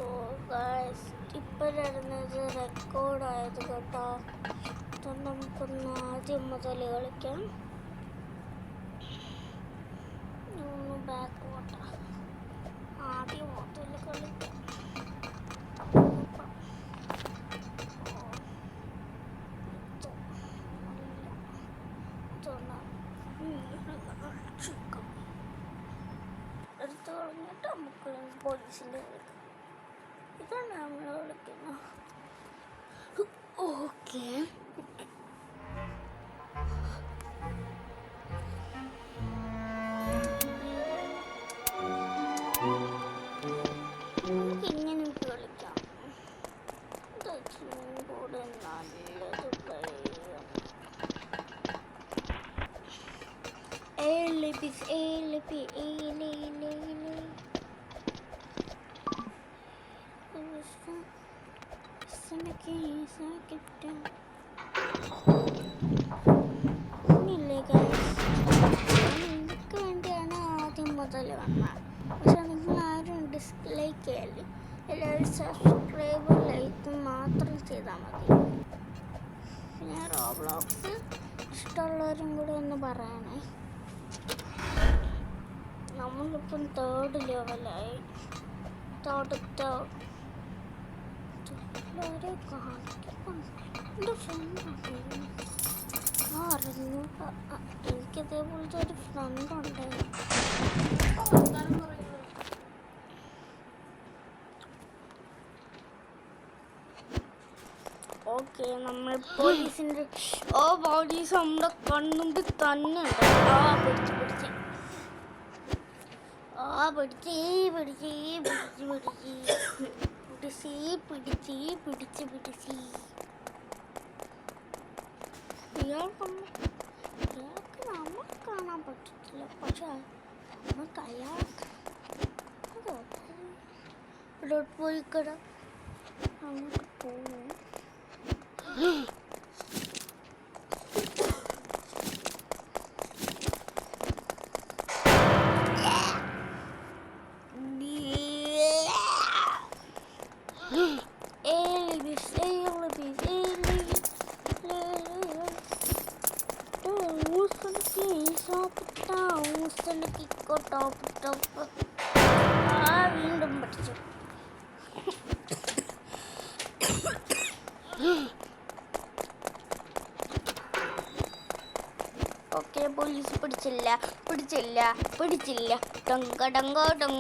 ഓ guys, ഇപ്പോഴായിരുന്നത് റെക്കോർഡായത് കേട്ടോ. അതുകൊണ്ട് നമുക്കൊന്ന് ആദ്യം മുതൽ കളിക്കാം. ബാക്ക് പോട്ടെ, ആദ്യം മുതൽ കളിക്കാം. എടുത്ത് കളഞ്ഞിട്ട് നമുക്ക് പോലീസിൻ്റെ കളിക്കാം. ഇതാണ് നമ്മൾ കളിക്കുന്നത്. ഓക്കെ, ഇങ്ങനെ കളിക്കാം. കൂടെ നല്ലത് നിങ്ങൾക്ക് വേണ്ടിയാണ് ആദ്യം മുതൽ വന്നത്. പക്ഷെ നിങ്ങൾ ആരും ഡിസ്ലൈക്ക് ചെയ്യല്ലേ. എല്ലാവരും സബ്സ്ക്രൈബ് ലൈക്ക് മാത്രം ചെയ്താൽ മതി. പിന്നെ റോബ്ലോക്സ് ഇഷ്ടമുള്ളവരും കൂടെ ഒന്ന് പറയണേ. നമ്മളിപ്പം 3rd ലെവലായി. എല്ലാവരെ കാണിക്കും. എൻ്റെ ഫ്രണ്ട് അറിഞ്ഞു. എനിക്കിതേപോലത്തെ ഒരു ഫ്രണ്ട് ഉണ്ടായിരുന്നു. ഓക്കെ, നമ്മൾ പോലീസിൻ്റെ പോലീസ് നമ്മുടെ കണ്ണുമ്പിൽ തന്നെ ഉണ്ട്. പിടിച്ച് ഇയാൾക്ക് നമ്മൾ കാണാൻ പറ്റത്തില്ല. പക്ഷെ നമുക്ക് അയാൾക്ക് ഇവിടെ പോയിക്കട അങ്ങോട്ട് പോകും. വീണ്ടും പഠിച്ചു. ഓക്കെ, പോലീസ് പിടിച്ചില്ല. ടങ്കടങ്കോടം.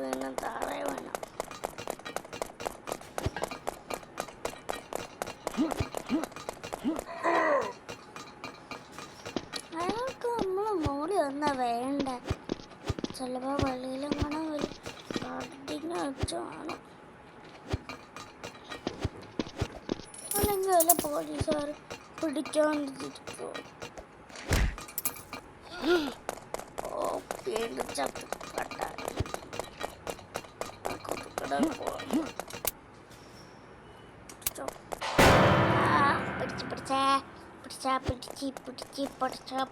വീണ്ടും താഴെ വേണം. അയാൾക്ക് നമ്മൾ മോളി ഒന്നാ വേണ്ട. ചിലപ്പോൾ വെളിയിലെങ്ങനെ കടിഞ്ഞ വെച്ചാണ്. അല്ലെങ്കിൽ വല്ല പോലീസുകാർ പിടിക്കാണ്ടിരിക്കുമോ? വീണ്ടും ചത്ത് കട്ടാൻ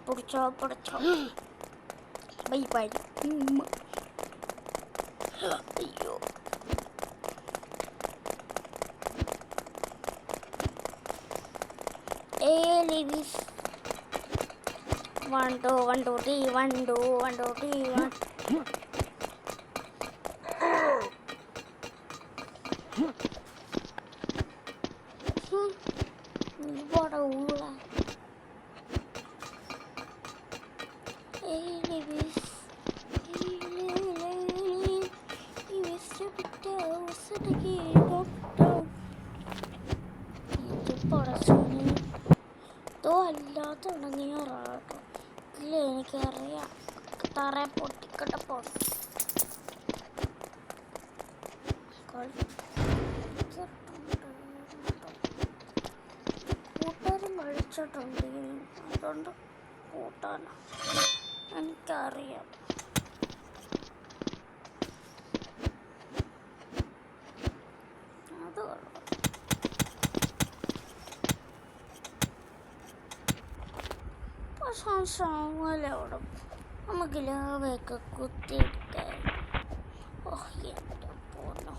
പിടിച്ചോ. ബൈ. അയ്യോ, ലിവിസ് 1 2 1 2 3 1 2 1 2 3 1. What a hula. Ливис. അല്ലാത്ത ഉണങ്ങിയാറാട്ടോ. ഇല്ല, എനിക്കറിയാം. തറ പൊട്ടിക്കട്ട പോണം. കൂട്ടുകാരും കഴിച്ചിട്ടുണ്ട്. അതുകൊണ്ട് കൂട്ടാനാ എനിക്കറിയാം. അത് കൊള്ളാം. അവിടെ നമുക്ക് ലാവയൊക്കെ കുത്തിയെടുക്കാൻ. എൻ്റെ പോന്നോ,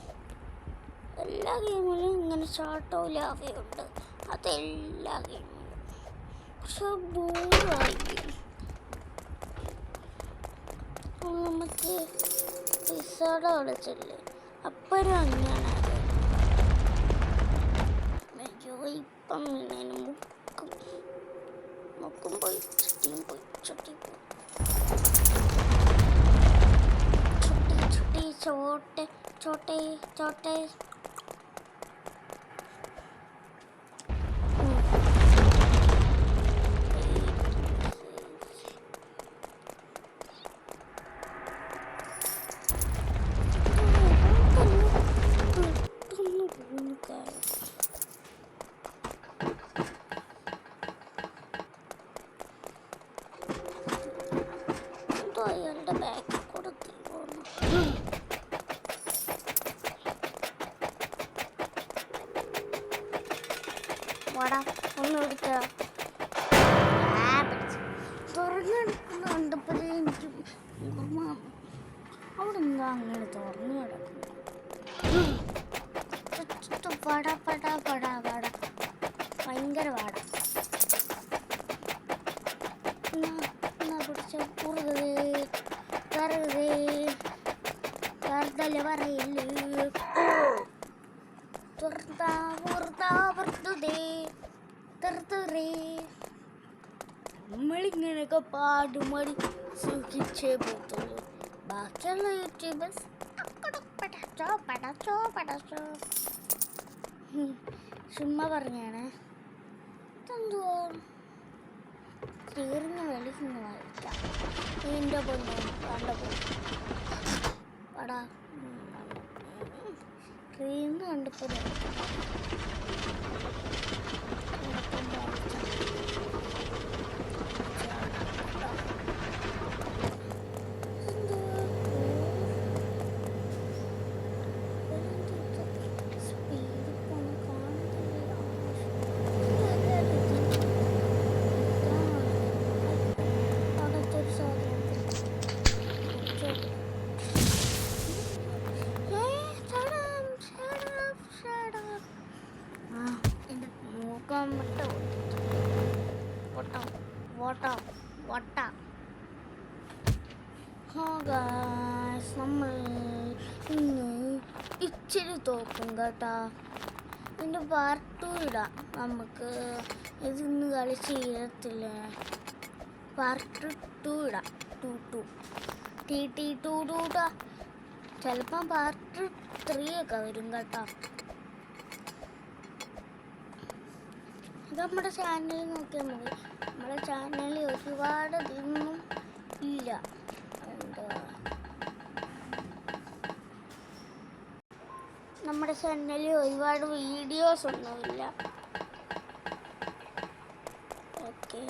എല്ലാ ഗെയിമിലും ഇങ്ങനെ ചാട്ടോ ലാവയുണ്ട്, അതെല്ലാ ഗെയിമിലും. പക്ഷെ ബോറായി. നമുക്ക് പിസ്സയുടെ കളിച്ചല്ലേ അപ്പോഴും അങ്ങനെയാണ്. അയ്യോ ഇപ്പം മുക്കും പോയി ചട്ടിയും പോയി ചട്ടി ചോട്ടെ ചോട്ടെ ചോട്ടെ. അയാളുടെ ബാക്കിൽ കൂടെ തീർന്നു. വാടാ ഒന്ന് എടുക്ക. തുറന്നെടുക്കുന്ന കണ്ടപ്പോഴേ എനിക്ക് അവിടെ എന്താ അങ്ങനെ തുറന്നു കിടക്കുന്നു. പട പട പട പട ഭയങ്കര പാട. പിടിച്ച വെറുതെ പറയല്ലേ. നമ്മളിങ്ങനെയൊക്കെ പാടുമടി സുഖിച്ചേ പോത്തുള്ളൂ. ബാക്കിയുള്ള യൂട്യൂബേഴ്സ് ചുമ്മാ പറഞ്ഞാണ്. ഇതെന്തുവാ തീർന്ന് വെളിക്കുന്ന വായിക്കാം. എൻ്റെ പൊന്നു കണ്ടപ്പോ പടാ തീർന്ന് കണ്ടപ്പോ നമ്മൾ ഇന്ന് ഇച്ചിരി തോക്കും കേട്ടാ. ഇതിൻ്റെ പാർട്ട് 2 ഇടാം. നമുക്ക് ഇതിന്ന് കളിച്ച് ചെയ്യത്തില്ല. പാർട്ട് 2 ഇടാം. 2 ഇടാം. ചിലപ്പം പാർട്ട് 3 ഒക്കെ വരും കേട്ടോ. ഇത് നമ്മുടെ ചാനലിൽ നോക്കിയാൽ മതി. നമ്മുടെ ചാനലിൽ ഒരുപാട് ഇതൊന്നും ഇല്ല. നമ്മുടെ ചാനലിൽ ഒരുപാട് വീഡിയോസ് ഒന്നുമില്ല. ഓക്കെ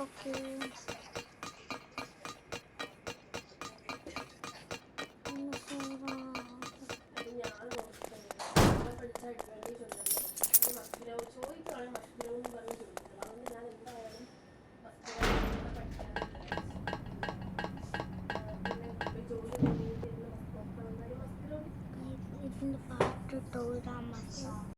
ഓക്കെ ഇതിൻ്റെ പാർട്ട് 2 ഇടാൻ മതി.